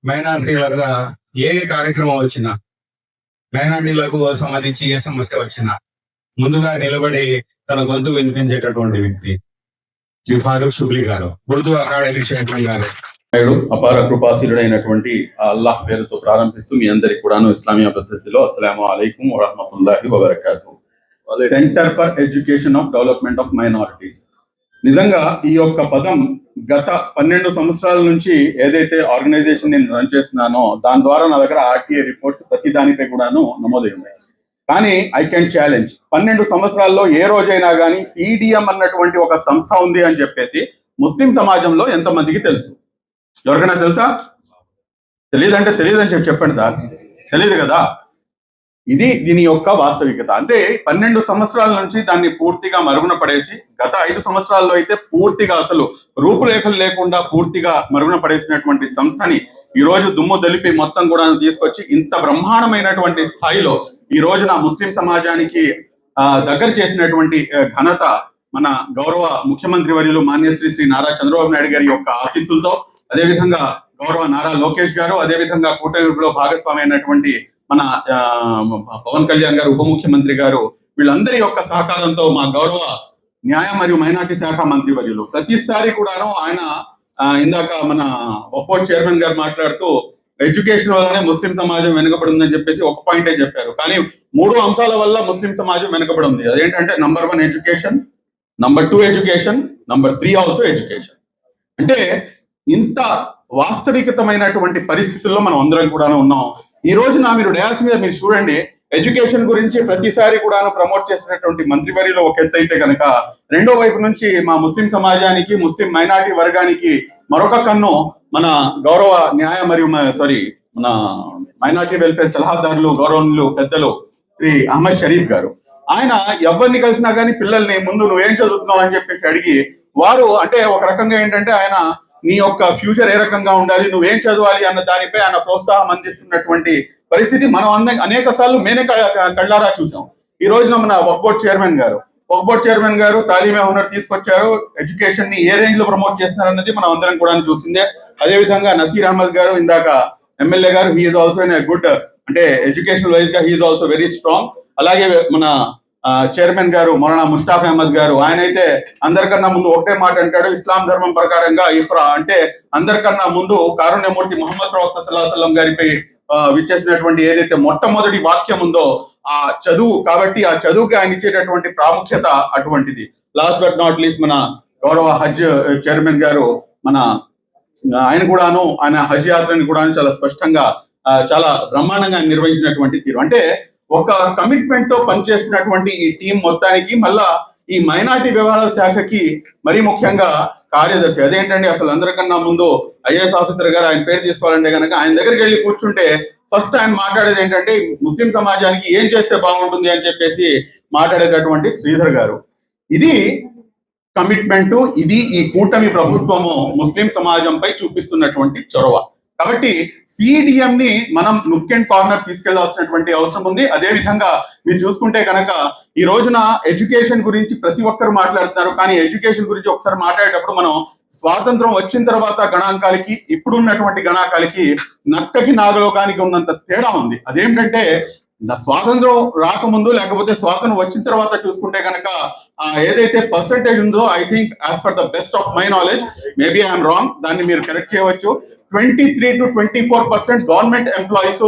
మైనారిటీలుగా ఏ కార్యక్రమం వచ్చినా, మైనారిటీలకు సంబంధించి ఏ సమస్య వచ్చినా ముందుగా నిలబడి తన గొంతు వినిపించేటటువంటి వ్యక్తి శ్రీ ఫారూక్ షుబ్లీ గారు, ఉర్దూ అకాడమీ చైర్మన్ గారు. అపార కృపాశీలుడైనటువంటి అల్లాహ్ పేరుతో ప్రారంభిస్తూ మీ అందరికి కూడాను ఇస్లామియా పద్ధతిలో అస్సలాము అలైకుం వరహ్మతుల్లాహి వబరకాతుహు. Centre for education of development of minorities. నిజంగా ఈ యొక్క పదం గత 12 సంవత్సరాల నుంచి ఏదైతే ఆర్గనైజేషన్ నేను రన్ చేస్తున్నానో దాని ద్వారా నా దగ్గర ఆర్టీఏ రిపోర్ట్స్ ప్రతి దానిపై కూడాను నమోదై ఉన్నాయి. కానీ ఐ కెన్ ఛాలెంజ్ 12 సంవత్సరాల్లో ఏ రోజైనా కానీ సిడిఎం అన్నటువంటి ఒక సంస్థ ఉంది అని చెప్పేసి ముస్లిం సమాజంలో ఎంతమందికి తెలుసు? ఎవరికైనా తెలుసా? తెలియదంటే తెలియదని చెప్పండి సార్. తెలియదు కదా. ఇది దీని యొక్క వాస్తవికత. అంటే 12 సంవత్సరాల నుంచి దాన్ని పూర్తిగా మరుగున పడేసి, గత 5 సంవత్సరాల్లో అయితే పూర్తిగా అసలు రూపురేఖలు లేకుండా పూర్తిగా మరుగున పడేసినటువంటి సంస్థని ఈ రోజు దుమ్ము దలిపి మొత్తం కూడా తీసుకొచ్చి ఇంత బ్రహ్మాండమైనటువంటి స్థాయిలో ఈ రోజున ముస్లిం సమాజానికి దగ్గర చేసినటువంటి ఘనత మన గౌరవ ముఖ్యమంత్రి వర్యులు మాన్యశ్రీ శ్రీ నారా చంద్రబాబు నాయుడు గారి యొక్క ఆశీస్సులతో, అదేవిధంగా గౌరవ నారా లోకేష్ గారు, అదేవిధంగా కూటమిలో భాగస్వామి అయినటువంటి మన పవన్ కళ్యాణ్ గారు, ఉప ముఖ్యమంత్రి గారు, వీళ్ళందరి యొక్క సహకారంతో మా గౌరవ న్యాయ మరియు మైనార్టీ శాఖ మంత్రి వర్యులు ప్రతిసారి కూడాను ఆయన ఇందాక మన ఒక్కోటి చైర్మన్ గారు మాట్లాడుతూ ఎడ్యుకేషన్ వల్లనే ముస్లిం సమాజం వెనుకబడి ఉందని చెప్పేసి ఒక పాయింటే చెప్పారు. కానీ 3 అంశాల వల్ల ముస్లిం సమాజం వెనుకబడి ఉంది. అదేంటంటే number 1 education, number 2 education, number 3 also education. అంటే ఇంత వాస్తవికతమైనటువంటి పరిస్థితుల్లో మనం అందరం కూడా ఉన్నాం. ఈ రోజున మీరు డయాస్ మీద మీరు చూడండి, ఎడ్యుకేషన్ గురించి ప్రతిసారి కూడా ప్రమోట్ చేసినటువంటి మంత్రివర్యులు ఒక ఎత్తు అయితే కనుక, రెండో వైపు నుంచి మా ముస్లిం సమాజానికి, ముస్లిం మైనారిటీ వర్గానికి మరొక కన్ను మన గౌరవ న్యాయ మరియు మన మైనారిటీ వెల్ఫేర్ సలహాదారులు, గౌరవనీయులు పెద్దలు శ్రీ అహ్మద్ షరీఫ్ గారు. ఆయన ఎవరిని కలిసినా కానీ పిల్లల్ని ముందు నువ్వేం చదువుతున్నావు అని చెప్పేసి అడిగి, వారు అంటే ఒక రకంగా ఏంటంటే ఆయన నీ యొక్క ఫ్యూచర్ ఏ రకంగా ఉండాలి, నువ్వేం చదవాలి అన్న దానిపై ఆయన ప్రోత్సాహం అందిస్తున్నటువంటి పరిస్థితి మనం అనేక సార్లు మేనే కళ్ళారా చూసాం. ఈ రోజున మన వక్ఫ్ బోర్డ్ చైర్మన్ గారు తాలీమే హునర్ తీసుకొచ్చారు. ఎడ్యుకేషన్ ని ఏ రేంజ్ లో ప్రమోట్ చేస్తున్నారు అన్నది మనం అందరం కూడా చూసిందే. అదేవిధంగా నసీర్ అహ్మద్ గారు, ఇందాక ఎమ్మెల్యే గారు, హీఈస్ ఆల్సో ఇన్ గుడ్, అంటే ఎడ్యుకేషన్ వైజ్ గా హీఈస్ ఆల్సో వెరీ స్ట్రాంగ్. అలాగే మన చైర్మన్ గారు మౌలానా ముష్తాక్ అహ్మద్ గారు, ఆయన అయితే అందరికన్నా ముందు ఒకటే మాట అంటాడు, ఇస్లాం ధర్మం ప్రకారంగా ఇఫ్రా అంటే అందరికన్నా ముందు కారుణ్యమూర్తి ముహమ్మద్ ప్రవక్త సల్లల్లాహు అలైహి వసల్లం గారిపై విచ్చేసినటువంటి ఏదైతే మొట్టమొదటి వాక్యం ఉందో ఆ చదువు, కాబట్టి ఆ చదువుకి ఆయన ఇచ్చేటటువంటి ప్రాముఖ్యత అటువంటిది. లాస్ట్ బట్ నాట్ లీస్ట్ మన గౌరవ హజ్ చైర్మన్ గారు, ఆయన కూడాను ఆయన హజ్ యాత్రని కూడా చాలా స్పష్టంగా చాలా బ్రహ్మాండంగా నిర్వహించినటువంటి తీరు. అంటే ఒక కమిట్మెంట్ తో పనిచేసినటువంటి ఈ టీం మొత్తానికి మళ్ళా ఈ మైనార్టీ వ్యవహారాల శాఖకి మరీ ముఖ్యంగా కార్యదర్శి, అదేంటండి అసలు అందరికన్నా ముందు ఐఏఎస్ ఆఫీసర్ గారు, ఆయన పేరు తీసుకోవాలంటే కనుక ఆయన దగ్గరికి వెళ్ళి కూర్చుంటే ఫస్ట్ ఆయన మాట్లాడేది ఏంటంటే ముస్లిం సమాజానికి ఏం చేస్తే బాగుంటుంది అని చెప్పేసి మాట్లాడేటటువంటి శ్రీధర్ గారు. ఇది కమిట్మెంట్, ఇది ఈ కూటమి ప్రభుత్వము ముస్లిం సమాజంపై చూపిస్తున్నటువంటి చొరవ. కాబట్టి సిడిఎం ని మనం లుక్ అండ్ కార్నర్ తీసుకెళ్లాల్సినటువంటి అవసరం ఉంది. అదే విధంగా మీరు చూసుకుంటే కనుక ఈ రోజున ఎడ్యుకేషన్ గురించి ప్రతి ఒక్కరు మాట్లాడుతున్నారు. కానీ ఎడ్యుకేషన్ గురించి ఒకసారి మాట్లాడేటప్పుడు మనం స్వాతంత్రం వచ్చిన తర్వాత గణాంకాలకి ఇప్పుడున్నటువంటి గణాంకాలకి నక్కకి నాగలోకానికి ఉన్నంత తేడా ఉంది. అదేంటంటే స్వాతంత్రం రాకముందు లేకపోతే స్వాతంత్రం వచ్చిన తర్వాత చూసుకుంటే కనుక ఏదైతే పర్సంటేజ్ ఉందో, I think as per the best of my knowledge, maybe I'm wrong, దాన్ని మీరు కరెక్ట్ చేయవచ్చు, 23 to 24% గవర్నమెంట్ ఎంప్లాయీస్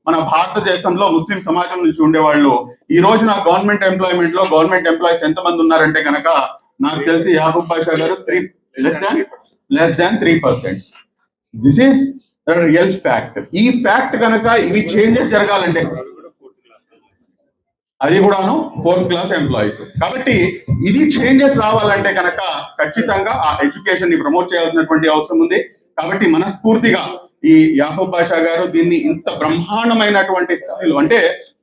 మన భారతదేశంలో ముస్లిం సమాజం నుంచి ఉండేవాళ్ళు. ఈ రోజున గవర్నమెంట్ ఎంప్లాయ్మెంట్ లో గవర్నమెంట్ ఎంప్లాయీస్ ఎంతమంది ఉన్నారంటే కనుక నాకు తెలిసి యాకూబ్ బాషా గారు less than 3%. This is real fact. ఈ ఫ్యాక్ట్ కనుక ఇవి చేంజెస్ జరగాలంటే అది కూడాను 4th క్లాస్ ఎంప్లాయీస్. కాబట్టి ఇది చేంజెస్ రావాలంటే కనుక ఖచ్చితంగా ఆ ఎడ్యుకేషన్ ని ప్రమోట్ చేయాల్సినటువంటి అవసరం ఉంది. కాబట్టి మనస్ఫూర్తిగా ఈ యాకూబ్ బాషా గారు దీన్ని ఇంత బ్రహ్మాండమైనటువంటి స్థాయిలో, అంటే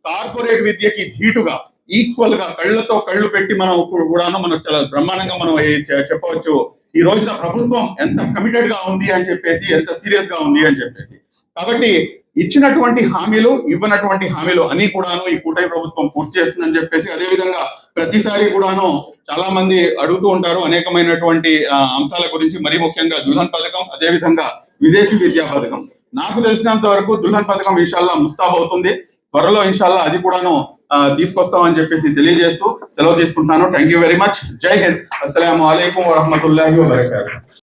కార్పొరేట్ విద్యకి ధీటుగా ఈక్వల్ గా కళ్ళతో కళ్ళు పెట్టి మనం కూడాను మనం చాలా బ్రహ్మాండంగా మనం చెప్పవచ్చు ఈ రోజున ప్రభుత్వం ఎంత కమిటెడ్ గా ఉంది అని చెప్పేసి, ఎంత సీరియస్ గా ఉంది అని చెప్పేసి. కాబట్టి ఇచ్చినటువంటి హామీలు, ఇవ్వనటువంటి హామీలు అన్ని కూడాను ఈ కూటమి ప్రభుత్వం పూర్తి చేస్తుందని చెప్పేసి, అదేవిధంగా ప్రతిసారి కూడాను చాలా మంది అడుగుతూ ఉంటారు అనేకమైనటువంటి అంశాల గురించి, మరీ ముఖ్యంగా దుల్హన్ పథకం, అదేవిధంగా విదేశీ విద్యా పథకం. నాకు తెలిసినంత వరకు దుల్హన్ పథకం ఇన్షాల్లా ముస్తాబ్ అవుతుంది. త్వరలో ఇన్షాల్లా అది కూడాను తీసుకొస్తామని చెప్పేసి తెలియజేస్తూ సెలవు తీసుకుంటున్నాను. Thank you very much. జై హింద్. అస్సలాము అలైకుం వరహమతుల్లాహి వబరకాతుహు.